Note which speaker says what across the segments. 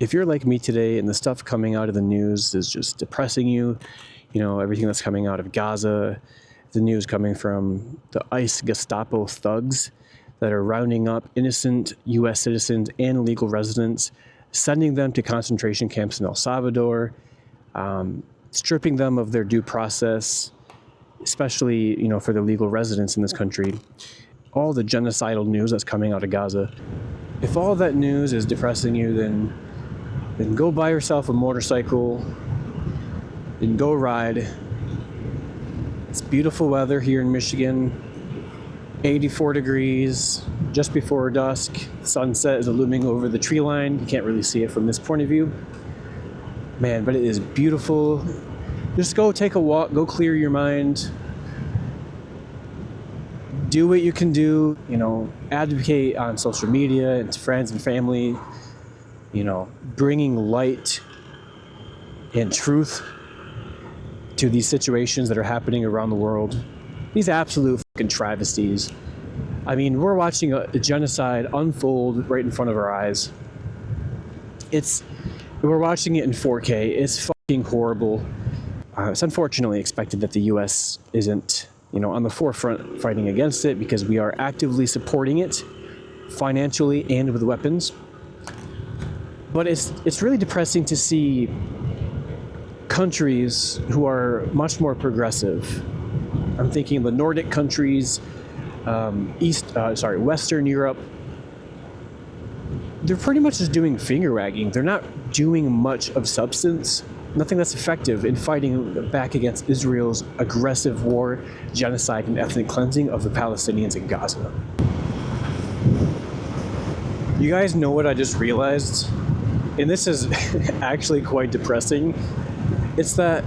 Speaker 1: If you're like me today and the stuff coming out of the news is just depressing you, everything that's coming out of Gaza, the news coming from the ICE Gestapo thugs that are rounding up innocent U.S. citizens and legal residents, sending them to concentration camps in El Salvador, stripping them of their due process, especially, for the legal residents in this country. All the genocidal news that's coming out of Gaza. If all that news is depressing you, then go buy yourself a motorcycle and go ride. It's beautiful weather here in Michigan, 84 degrees, just before dusk. Sunset is looming over the tree line. You can't really see it from this point of view. Man, but it is beautiful. Just go take a walk, go clear your mind. Do what you can do, advocate on social media and to friends and family, bringing light and truth to these situations that are happening around the world. These absolute fucking travesties. I mean, we're watching a genocide unfold right in front of our eyes. We're watching it in 4K. It's fucking horrible. It's unfortunately expected that the U.S. isn't, on the forefront fighting against it, because we are actively supporting it financially and with weapons. But it's really depressing to see countries who are much more progressive. I'm thinking the Nordic countries, Western Europe. They're pretty much just doing finger wagging. They're not doing much of substance. Nothing that's effective in fighting back against Israel's aggressive war, genocide, and ethnic cleansing of the Palestinians in Gaza. You guys know what I just realized? And this is actually quite depressing. It's that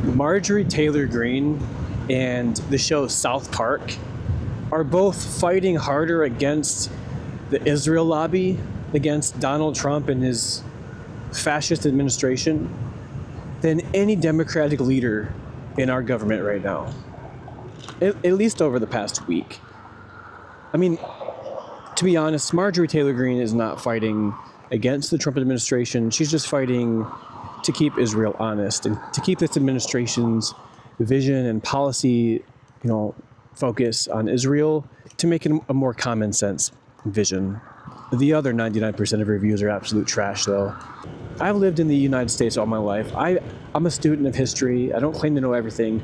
Speaker 1: Marjorie Taylor Greene and the show South Park are both fighting harder against the Israel lobby, against Donald Trump and his fascist administration, than any Democratic leader in our government right now. At least over the past week. I mean, to be honest, Marjorie Taylor Greene is not fighting against the Trump administration. She's just fighting to keep Israel honest and to keep this administration's vision and policy, focus on Israel, to make it a more common sense vision. The other 99% of reviews are absolute trash, though. I've lived in the United States all my life. I'm a student of history. I don't claim to know everything.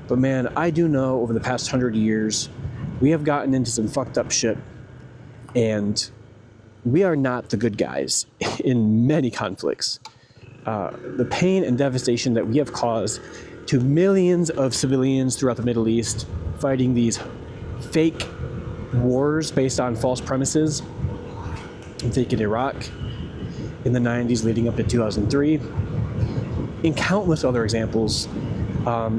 Speaker 1: But man, I do know over the past 100 years, we have gotten into some fucked up shit. And we are not the good guys in many conflicts. The pain and devastation that we have caused to millions of civilians throughout the Middle East, fighting these fake wars based on false premises. I'm thinking Iraq in the 90s leading up to 2003, and countless other examples.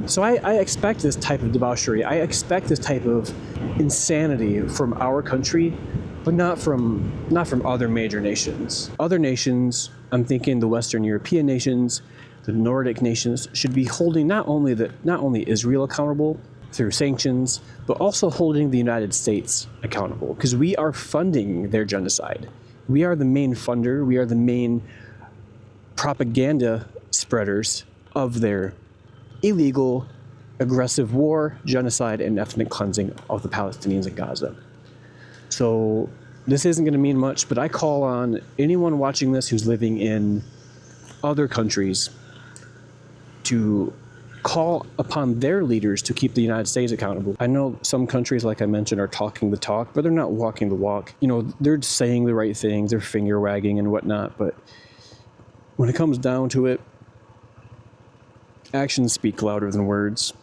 Speaker 1: So I expect this type of debauchery. I expect this type of insanity from our country, but not from other major nations. Other nations, I'm thinking the Western European nations, the Nordic nations, should be holding not only Israel accountable through sanctions, but also holding the United States accountable, because we are funding their genocide. We are the main funder. We are the main propaganda spreaders of their illegal, aggressive war, genocide, and ethnic cleansing of the Palestinians in Gaza. So this isn't going to mean much, but I call on anyone watching this who's living in other countries to call upon their leaders to keep the United States accountable. I know some countries, like I mentioned, are talking the talk, but they're not walking the walk. They're saying the right things, they're finger wagging and whatnot, but when it comes down to it, actions speak louder than words.